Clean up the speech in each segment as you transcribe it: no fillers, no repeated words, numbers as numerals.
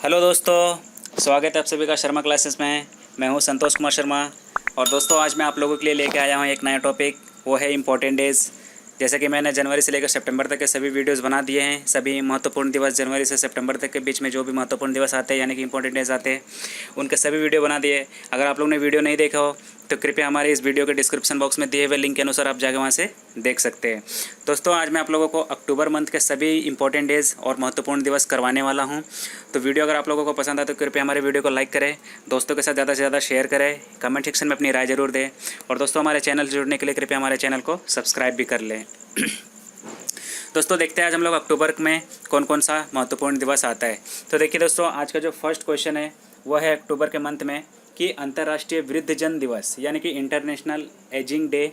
Hello दोस्तों, स्वागत है आप सभी का शर्मा क्लासेस में। मैं हूं संतोष कुमार शर्मा। और दोस्तों आज मैं आप लोगों के लिए लेके आया हूं एक नया टॉपिक, वो है इम्पोर्टेंट डेज़। जैसे कि मैंने जनवरी से लेकर सितंबर तक के सभी वीडियोस बना दिए हैं। सभी महत्वपूर्ण दिवस जनवरी से सितंबर तक के बीच में जो भी महत्वपूर्ण दिवस आते हैं यानी कि इम्पोर्टेंट डेज आते हैं, उनके सभी वीडियो बना दिए। अगर आप लोगों ने वीडियो नहीं देखा हो तो कृपया हमारे इस वीडियो के डिस्क्रिप्शन बॉक्स में दिए हुए लिंक के अनुसार आप जाकर वहाँ से देख सकते हैं। दोस्तों आज मैं आप लोगों को अक्टूबर मंथ के सभी इंपॉर्टेंट डेज़ और महत्वपूर्ण दिवस करवाने वाला हूँ। तो वीडियो अगर आप लोगों को पसंद आए तो कृपया हमारे वीडियो को लाइक करें, दोस्तों के साथ ज़्यादा से ज़्यादा शेयर करें, कमेंट सेक्शन में अपनी राय ज़रूर दें। और दोस्तों हमारे चैनल से जुड़ने के लिए कृपया हमारे चैनल को सब्सक्राइब भी कर लें। दोस्तों देखते हैं आज हम लोग अक्टूबर में कौन कौन सा महत्वपूर्ण दिवस आता है। तो देखिए दोस्तों, आज का जो फर्स्ट क्वेश्चन है वह है अक्टूबर के मंथ में कि अंतर्राष्ट्रीय वृद्धजन दिवस यानी कि इंटरनेशनल एजिंग डे,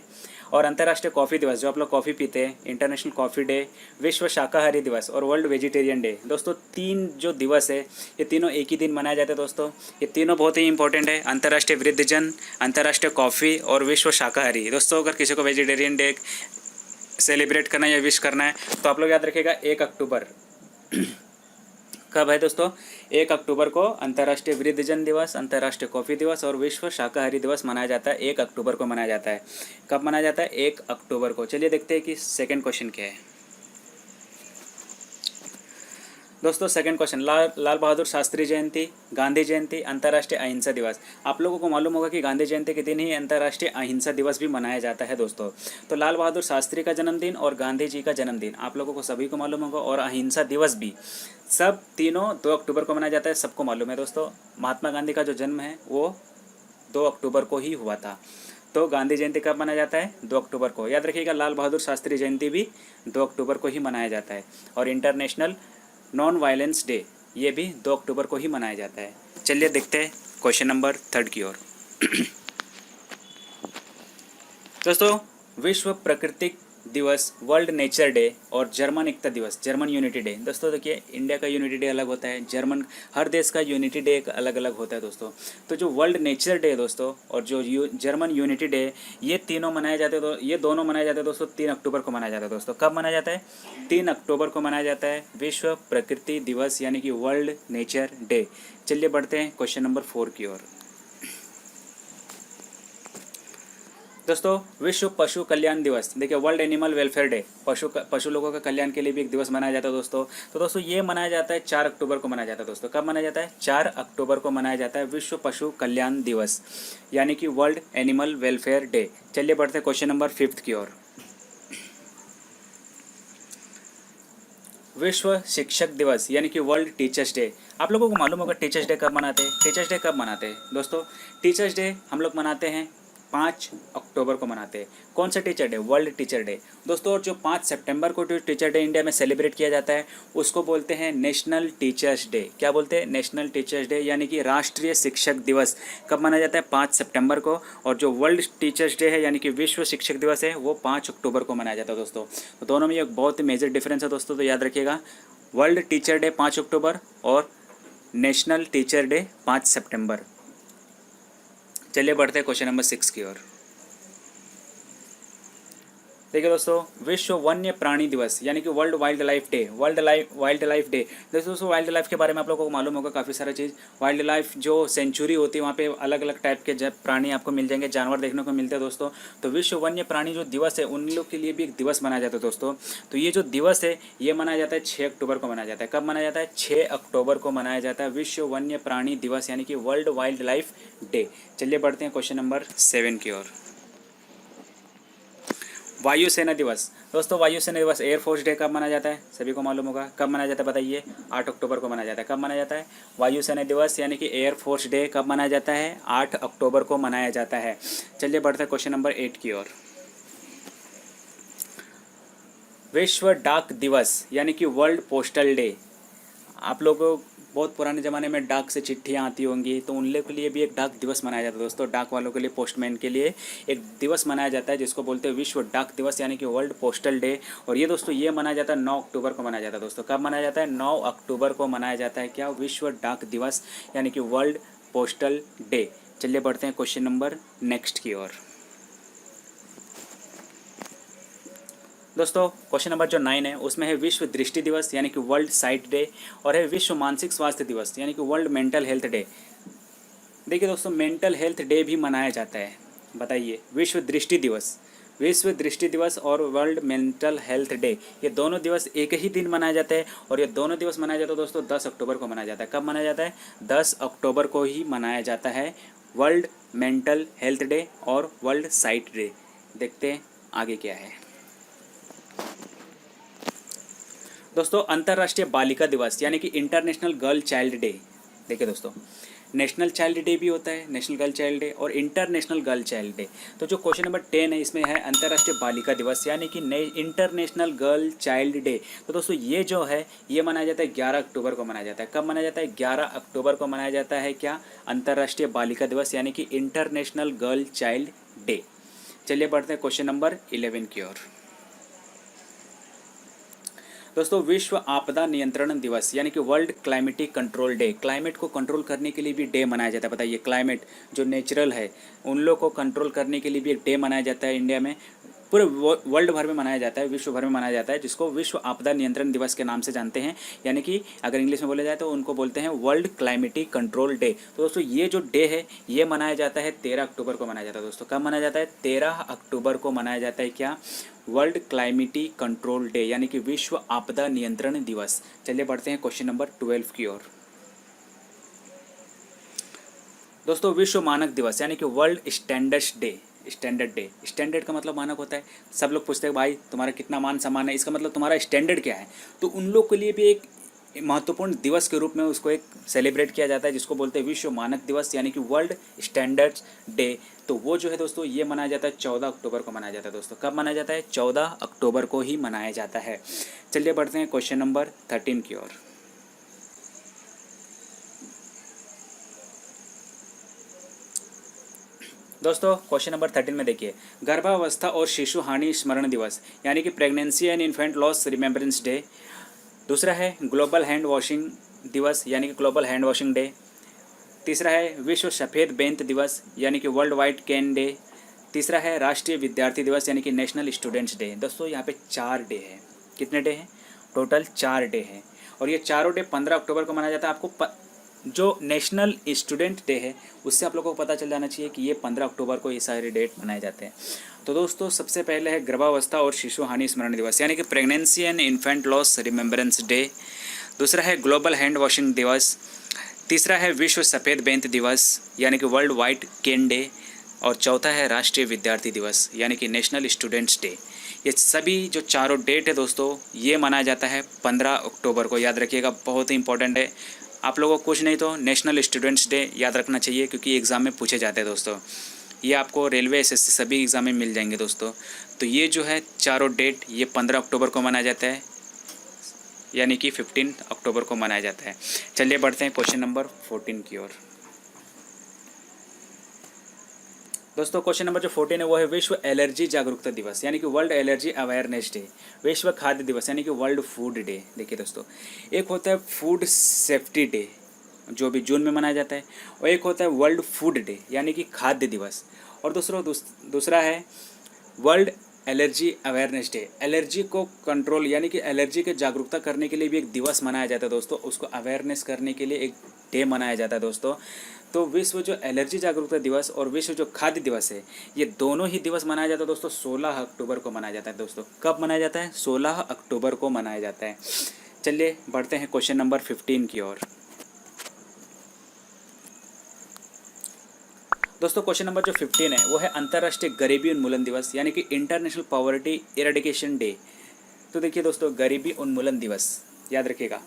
और अंतर्राष्ट्रीय कॉफ़ी दिवस जो आप लोग कॉफ़ी पीते हैं, इंटरनेशनल कॉफ़ी डे, विश्व शाकाहारी दिवस और वर्ल्ड वेजिटेरियन डे। दोस्तों तीन जो दिवस है ये तीनों एक ही दिन मनाए जाते हैं। दोस्तों ये तीनों बहुत ही इंपॉर्टेंट है, अंतर्राष्ट्रीय वृद्धजन, अंतर्राष्ट्रीय कॉफ़ी और विश्व शाकाहारी। दोस्तों अगर किसी को वेजिटेरियन डे सेलिब्रेट करना है या विश करना है तो आप लोग याद रखिएगा 1 अक्टूबर कब है दोस्तों? 1 अक्टूबर को अंतर्राष्ट्रीय वृद्धजन दिवस, अंतर्राष्ट्रीय कॉफ़ी दिवस और विश्व शाकाहारी दिवस मनाया जाता है। 1 अक्टूबर को मनाया जाता है। कब मनाया जाता है? 1 अक्टूबर को। चलिए देखते हैं कि सेकंड क्वेश्चन क्या है। दोस्तों सेकंड क्वेश्चन, लाल बहादुर शास्त्री जयंती, गांधी जयंती, अंतर्राष्ट्रीय अहिंसा दिवस। आप लोगों को मालूम होगा कि गांधी जयंती के दिन ही अंतर्राष्ट्रीय अहिंसा दिवस भी मनाया जाता है दोस्तों। तो लाल बहादुर शास्त्री का जन्मदिन और गांधी जी का जन्मदिन आप लोगों को सभी को मालूम होगा, और अहिंसा दिवस भी सब तीनों 2 अक्टूबर को मनाया जाता है। सबको मालूम है दोस्तों, महात्मा गांधी का जो जन्म है वो 2 अक्टूबर को ही हुआ था। तो गांधी जयंती कब मनाया जाता है? 2 अक्टूबर को। याद रखिएगा लाल बहादुर शास्त्री जयंती भी 2 अक्टूबर को ही मनाया जाता है। और इंटरनेशनल नॉन वायलेंस डे ये भी 2 अक्टूबर को ही मनाया जाता है। चलिए देखते हैं क्वेश्चन नंबर 3 की ओर। दोस्तों विश्व प्राकृतिक दिवस, वर्ल्ड नेचर डे और जर्मन एकता दिवस, जर्मन यूनिटी डे। दोस्तों देखिए इंडिया का यूनिटी डे अलग होता है, जर्मन हर देश का यूनिटी डे एक अलग अलग होता है दोस्तों। तो जो वर्ल्ड नेचर डे दोस्तों और जो जर्मन यूनिटी डे, ये तीनों मनाए जाते हैं। तो ये दोनों मनाए जाते हैं दोस्तों 3 अक्टूबर को मनाया जाता है। दोस्तों कब मनाया जाता है? 3 अक्टूबर को मनाया जाता है विश्व प्रकृति दिवस यानी कि वर्ल्ड नेचर डे। चलिए बढ़ते हैं क्वेश्चन नंबर 4 की ओर। दोस्तों विश्व पशु कल्याण दिवस, देखिए वर्ल्ड एनिमल वेलफेयर डे, पशु लोगों का कल्याण के लिए भी एक दिवस मनाया जाता है दोस्तों। तो दोस्तों ये मनाया जाता है 4 अक्टूबर को मनाया जाता है। दोस्तों कब मनाया जाता है? 4 अक्टूबर को मनाया जाता है विश्व पशु कल्याण दिवस यानी कि वर्ल्ड एनिमल वेलफेयर डे। चलिए बढ़ते हैं क्वेश्चन नंबर 5 की ओर। विश्व शिक्षक दिवस यानी कि वर्ल्ड टीचर्स डे। आप लोगों को मालूम होगा टीचर्स डे कब मनाते हैं? टीचर्स डे कब मनाते हैं दोस्तों? टीचर्स डे हम लोग मनाते हैं 5 अक्टूबर को मनाते हैं। कौन सा teacher day? World teacher day दोस्तों। और जो 5 सितंबर को जो टीचर डे इंडिया में सेलिब्रेट किया जाता है उसको बोलते हैं नेशनल टीचर्स डे। क्या बोलते हैं? नेशनल टीचर्स डे यानी कि राष्ट्रीय शिक्षक दिवस। कब मनाया जाता है? 5 सितंबर को। और जो वर्ल्ड टीचर्स डे है यानी कि विश्व शिक्षक दिवस है वो 5 अक्टूबर को मनाया जाता है दोस्तों। तो दोनों में एक बहुत मेजर डिफरेंस है दोस्तों, तो याद रखिएगा वर्ल्ड टीचर डे 5 अक्टूबर और नेशनल टीचर डे 5 सितंबर। चलिए बढ़ते हैं क्वेश्चन नंबर 6 की ओर। देखिए दोस्तों विश्व वन्य प्राणी दिवस यानी कि world wild life day, wild life day. दोस्तों वाइल्ड लाइफ के बारे में आप लोगों को मालूम होगा काफ़ी सारा चीज़। वाइल्ड लाइफ जो सेंचुरी होती है वहाँ पे अलग अलग टाइप के प्राणी आपको मिल जाएंगे, जानवर देखने को मिलते हैं दोस्तों। तो विश्व वन्य प्राणी जो दिवस है उन लोग के लिए भी एक दिवस मनाया जाता है दोस्तों। तो ये जो दिवस है ये मनाया जाता है 6 अक्टूबर को मनाया जाता है। कब मनाया जाता है? 6 अक्टूबर को मनाया जाता है विश्व वन्य प्राणी दिवस यानी कि वर्ल्ड वाइल्ड लाइफ डे। चलिए बढ़ते हैं क्वेश्चन नंबर 7 की ओर। वायुसेना दिवस। दोस्तों वायुसेना दिवस, एयरफोर्स डे कब मनाया जाता है? सभी को मालूम होगा। कब मनाया जाता है बताइए? 8 अक्टूबर को मनाया जाता है। कब मनाया जाता है? वायुसेना दिवस यानी कि एयरफोर्स डे कब मनाया जाता है? 8 अक्टूबर को मनाया जाता है। चलिए बढ़ते हैं क्वेश्चन नंबर 8 की ओर। विश्व डाक दिवस यानी कि वर्ल्ड पोस्टल डे। आप लोगों को बहुत पुराने ज़माने में डाक से चिट्ठियाँ आती होंगी, तो उन लोग के लिए भी एक डाक दिवस मनाया जाता है दोस्तों। डाक वालों के लिए, पोस्टमैन के लिए एक दिवस मनाया जाता है जिसको बोलते हैं विश्व डाक दिवस यानी कि वर्ल्ड पोस्टल डे। और ये दोस्तों ये मनाया जाता है 9 अक्टूबर को मनाया जाता है दोस्तों। कब मनाया जाता है? 9 अक्टूबर को मनाया जाता है क्या? विश्व डाक दिवस यानी कि वर्ल्ड पोस्टल डे। चलिए बढ़ते हैं क्वेश्चन नंबर नेक्स्ट की ओर। दोस्तों क्वेश्चन नंबर जो 9 है उसमें है विश्व दृष्टि दिवस यानी कि वर्ल्ड साइट डे, और है विश्व मानसिक स्वास्थ्य दिवस यानी कि वर्ल्ड मेंटल हेल्थ डे। देखिए दोस्तों, मेंटल हेल्थ डे भी मनाया जाता है। बताइए, विश्व दृष्टि दिवस और वर्ल्ड मेंटल हेल्थ डे, ये दोनों दिवस एक ही दिन मनाया जाता है, और ये दोनों दिवस मनाया जाता है दोस्तों 10 अक्टूबर को मनाया जाता है। कब मनाया जाता है? 10 अक्टूबर को ही मनाया जाता है वर्ल्ड मेंटल हेल्थ डे और वर्ल्ड साइट डे। देखते हैं आगे क्या है। दोस्तों अंतर्राष्ट्रीय बालिका दिवस यानी कि इंटरनेशनल गर्ल चाइल्ड डे। देखिए दोस्तों, नेशनल चाइल्ड डे भी होता है, नेशनल गर्ल चाइल्ड डे और इंटरनेशनल गर्ल चाइल्ड डे। तो जो क्वेश्चन नंबर 10 है इसमें है अंतर्राष्ट्रीय बालिका दिवस यानी कि इंटरनेशनल गर्ल चाइल्ड डे। तो दोस्तों ये जो है ये मनाया जाता है 11 अक्टूबर को मनाया जाता है। कब मनाया जाता है? 11 अक्टूबर को मनाया जाता है क्या? अंतर्राष्ट्रीय बालिका दिवस यानी कि इंटरनेशनल गर्ल चाइल्ड डे। चलिए बढ़ते हैं क्वेश्चन नंबर 11 की ओर। दोस्तों विश्व आपदा नियंत्रण दिवस यानी कि world climatic control day. Climate को कंट्रोल करने के लिए भी डे मनाया जाता है। बताइए, क्लाइमेट जो नेचुरल है उन लोग को कंट्रोल करने के लिए भी एक डे मनाया जाता है इंडिया में, पूरे वर्ल्ड भर में मनाया जाता है, विश्व भर में मनाया जाता है, जिसको विश्व आपदा नियंत्रण दिवस के नाम से जानते हैं। यानी कि अगर इंग्लिश में बोला जाए तो उनको बोलते हैं वर्ल्ड क्लाइमेटिक कंट्रोल डे। तो दोस्तों ये जो डे है ये मनाया जाता है 13 अक्टूबर को मनाया जाता है। दोस्तों कब मनाया जाता है? 13 अक्टूबर को मनाया जाता है क्या? वर्ल्ड क्लाइमेटिक कंट्रोल डे यानी कि विश्व आपदा नियंत्रण दिवस। चलिए बढ़ते हैं क्वेश्चन नंबर 12 की ओर। दोस्तों विश्व मानक दिवस यानी कि वर्ल्ड स्टैंडर्ड्स डे। स्टैंडर्ड का मतलब मानक होता है। सब लोग पूछते हैं भाई तुम्हारा कितना मान सम्मान है, इसका मतलब तुम्हारा स्टैंडर्ड क्या है। तो उन लोग के लिए भी एक महत्वपूर्ण दिवस के रूप में उसको एक सेलिब्रेट किया जाता है, जिसको बोलते हैं विश्व मानक दिवस यानी कि वर्ल्ड स्टैंडर्ड्स डे। तो वो जो है दोस्तों ये मनाया जाता है 14 अक्टूबर को मनाया जाता है। दोस्तों कब मनाया जाता है? 14 अक्टूबर को ही मनाया जाता है। चलिए बढ़ते हैं क्वेश्चन नंबर 13 की ओर। दोस्तों क्वेश्चन नंबर 13 में देखिए, गर्भावस्था और शिशु हानि स्मरण दिवस यानी कि pregnancy and infant loss remembrance day. दूसरा है ग्लोबल हैंड वॉशिंग दिवस यानी कि ग्लोबल हैंड वॉशिंग डे। तीसरा है विश्व सफ़ेद बेंत दिवस यानी कि वर्ल्ड वाइड कैन डे। तीसरा है राष्ट्रीय विद्यार्थी दिवस यानी कि नेशनल स्टूडेंट्स डे। दोस्तों यहाँ पे 4 डे है। कितने डे हैं? टोटल 4 डे हैं, और ये चारों डे 15 अक्टूबर को मनाया जाता है। आपको जो नेशनल स्टूडेंट डे है उससे आप लोगों को पता चल जाना चाहिए कि ये 15 अक्टूबर को ये सारे डेट मनाए जाते हैं। तो दोस्तों सबसे पहले है गर्भावस्था और शिशु हानि स्मरण दिवस यानी कि pregnancy and infant loss remembrance day. दूसरा है ग्लोबल हैंड वॉशिंग दिवस। तीसरा है विश्व सफ़ेद बेंत दिवस यानी कि वर्ल्ड वाइड केन डे। और चौथा है राष्ट्रीय विद्यार्थी दिवस यानी कि नेशनल स्टूडेंट्स डे। ये सभी जो चारों डेट है दोस्तों ये मनाया जाता है 15 अक्टूबर को। याद रखिएगा, बहुत ही इंपॉर्टेंट है। आप लोगों को कुछ नहीं तो नेशनल स्टूडेंट्स डे याद रखना चाहिए, क्योंकि एग्ज़ाम में पूछे जाते हैं दोस्तों। ये आपको रेलवे एसएससी सभी एग्ज़ाम में मिल जाएंगे दोस्तों। तो ये जो है चारों डेट ये 15 अक्टूबर को मनाया जाता है, यानी कि 15 अक्टूबर को मनाया जाता है। चलिए बढ़ते हैं क्वेश्चन नंबर 14 की ओर। दोस्तों क्वेश्चन नंबर जो 14 है वो है विश्व एलर्जी जागरूकता दिवस यानी कि वर्ल्ड एलर्जी अवेयरनेस डे। विश्व खाद्य दिवस यानी कि वर्ल्ड फूड डे। देखिए दोस्तों, एक होता है फूड सेफ्टी डे जो भी जून में मनाया जाता है, और एक होता है वर्ल्ड फूड डे यानी कि खाद्य दिवस, और दूसरा है world allergy awareness day. Allergy को कंट्रोल यानी कि एलर्जी के जागरूकता करने के लिए भी एक दिवस मनाया जाता है दोस्तों, उसको अवेयरनेस करने के लिए एक डे मनाया जाता है दोस्तों। तो विश्व जो एलर्जी जागरूकता दिवस और विश्व जो खाद्य दिवस है ये दोनों ही दिवस मनाया जाता है दोस्तों 16 अक्टूबर को मनाया जाता है। दोस्तों कब मनाया जाता है? 16 अक्टूबर को मनाया जाता है। चलिए बढ़ते हैं क्वेश्चन नंबर 15 की ओर। दोस्तों क्वेश्चन नंबर जो 15 है वो है अंतर्राष्ट्रीय गरीबी उन्मूलन दिवस यानी कि इंटरनेशनल पॉवर्टी इरेडिकेशन डे। तो देखिए दोस्तों, गरीबी उन्मूलन दिवस याद रखिएगा।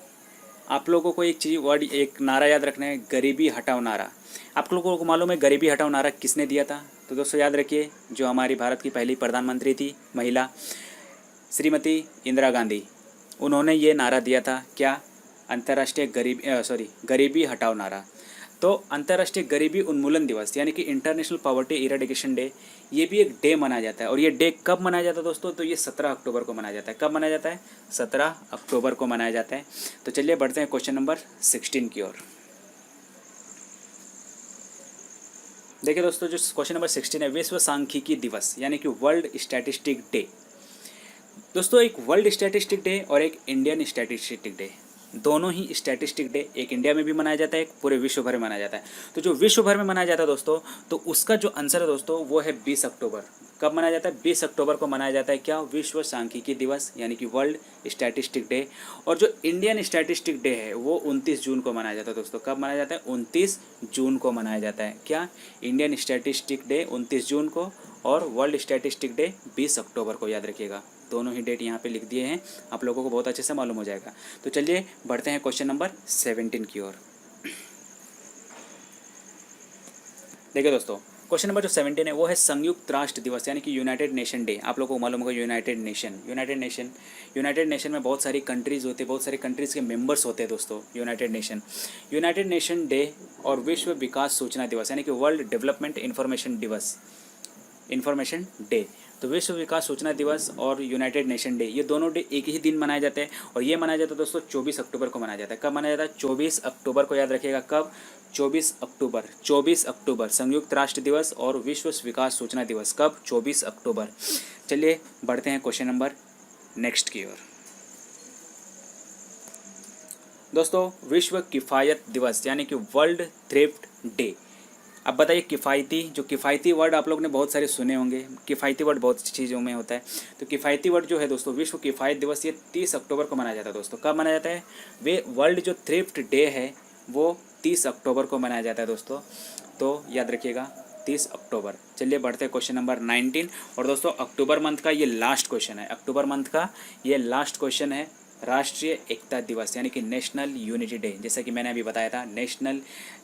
आप लोगों को एक चीज़ वर्ड एक नारा याद रखना है, गरीबी हटाओ नारा। आप लोगों को मालूम है गरीबी हटाओ नारा किसने दिया था? तो दोस्तों याद रखिए, जो हमारी भारत की पहली प्रधानमंत्री थी महिला श्रीमती इंदिरा गांधी, उन्होंने ये नारा दिया था क्या? अंतर्राष्ट्रीय गरीबी हटाओ नारा। तो अंतर्राष्ट्रीय गरीबी उन्मूलन दिवस यानी कि इंटरनेशनल पॉवर्टी इरेडिकेशन डे ये भी एक डे मनाया जाता है, और ये डे कब मनाया जाता है दोस्तों? तो ये 17 अक्टूबर को मनाया जाता है। कब मनाया जाता है? 17 अक्टूबर को मनाया जाता है। तो चलिए बढ़ते हैं क्वेश्चन नंबर 16 की ओर। देखिए दोस्तों, जो क्वेश्चन नंबर 16 है विश्व सांख्यिकी दिवस यानी कि वर्ल्ड स्टैटिस्टिक डे। दोस्तों एक वर्ल्ड स्टैटिस्टिक डे और एक इंडियन स्टैटिस्टिक डे, दोनों ही स्टैटिस्टिक डे एक इंडिया में भी मनाया जाता है, एक पूरे विश्व भर में मनाया जाता है। तो जो विश्व भर में मनाया जाता है दोस्तों, तो उसका जो आंसर है दोस्तों वो है 20 अक्टूबर। कब मनाया जाता है? 20 अक्टूबर को मनाया जाता है क्या? विश्व सांख्यिकी दिवस यानी कि वर्ल्ड स्टैटिस्टिक डे। और जो इंडियन स्टैटिस्टिक डे है वो 29 जून को मनाया जाता है दोस्तों। कब मनाया जाता है? 29 जून को मनाया जाता है क्या? इंडियन स्टैटिस्टिक डे 29 जून को और वर्ल्ड स्टैटिस्टिक डे 20 अक्टूबर को, याद रखिएगा। दोनों ही डेट यहाँ पे लिख दिए हैं, आप लोगों को बहुत अच्छे से मालूम हो जाएगा। तो चलिए बढ़ते हैं क्वेश्चन नंबर 17 की ओर। देखिए दोस्तों, क्वेश्चन नंबर जो 17 है वो है संयुक्त राष्ट्र दिवस यानी कि यूनाइटेड नेशन डे। आप लोगों को मालूम होगा यूनाइटेड नेशन में बहुत सारी कंट्रीज़ होते हैं, बहुत सारी कंट्रीज़ के मेंबर्स होते हैं दोस्तों। यूनाइटेड नेशन डे और विश्व विकास सूचना दिवस यानी कि वर्ल्ड डेवलपमेंट इन्फॉर्मेशन डे। तो विश्व विकास सूचना दिवस और यूनाइटेड नेशन डे, ये दोनों डे एक ही दिन मनाए जाते हैं और ये मनाया जाता है दोस्तों 24 अक्टूबर को मनाया जाता है। कब मनाया जाता है? 24 अक्टूबर को, याद रखिएगा। कब? 24 अक्टूबर संयुक्त राष्ट्र दिवस और विश्व विकास सूचना दिवस कब? 24 अक्टूबर। चलिए बढ़ते हैं क्वेश्चन नंबर नेक्स्ट की ओर। दोस्तों विश्व किफ़ायत दिवस यानी कि वर्ल्ड थ्रिफ्ट डे। अब बताइए किफ़ायती वर्ड आप लोग ने बहुत सारे सुने होंगे। किफ़ायती वर्ड बहुत चीज़ों में होता है। तो किफ़ायती वर्ड जो है दोस्तों, विश्व किफ़ायत दिवस ये 30 अक्टूबर को मनाया जाता है दोस्तों। कब मनाया जाता है? वे वर्ल्ड जो थ्रिफ्ट डे है वो 30 अक्टूबर को मनाया जाता है दोस्तों। तो याद रखिएगा 30 अक्टूबर। चलिए बढ़ते हैं क्वेश्चन नंबर 19। और दोस्तों अक्टूबर मंथ का ये लास्ट क्वेश्चन है, अक्टूबर मंथ का ये लास्ट क्वेश्चन है। राष्ट्रीय एकता दिवस यानी कि नेशनल यूनिटी डे, जैसा कि मैंने अभी बताया था, नेशनल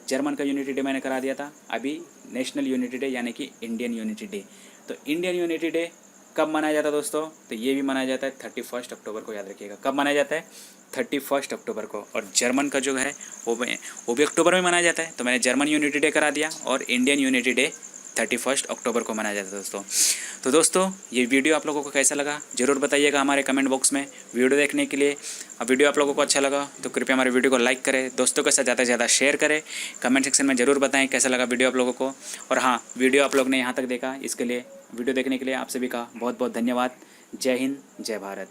जर्मन का यूनिटी डे मैंने करा दिया था, अभी नेशनल यूनिटी डे यानी कि इंडियन यूनिटी डे। तो इंडियन यूनिटी डे कब मनाया जाता है दोस्तों? तो ये भी मनाया जाता है 31 अक्टूबर को, याद रखिएगा। कब मनाया जाता है? 31 अक्टूबर को। और जर्मन का जो है वो भी अक्टूबर में मनाया जाता है। तो मैंने जर्मन यूनिटी डे करा दिया और इंडियन यूनिटी डे 31 अक्टूबर को मनाया जाता है दोस्तों। तो दोस्तों ये वीडियो आप लोगों को कैसा लगा ज़रूर बताइएगा हमारे कमेंट बॉक्स में। वीडियो देखने के लिए, अब वीडियो आप लोगों को अच्छा लगा तो कृपया हमारे वीडियो को लाइक करें, दोस्तों के साथ ज़्यादा से ज़्यादा शेयर करें, कमेंट सेक्शन में ज़रूर बताएं कैसा लगा वीडियो आप लोगों को। और हाँ, वीडियो आप लोग ने यहाँ तक देखा, इसके लिए वीडियो देखने के लिए आप सभी का बहुत बहुत धन्यवाद। जय हिंद, जय भारत।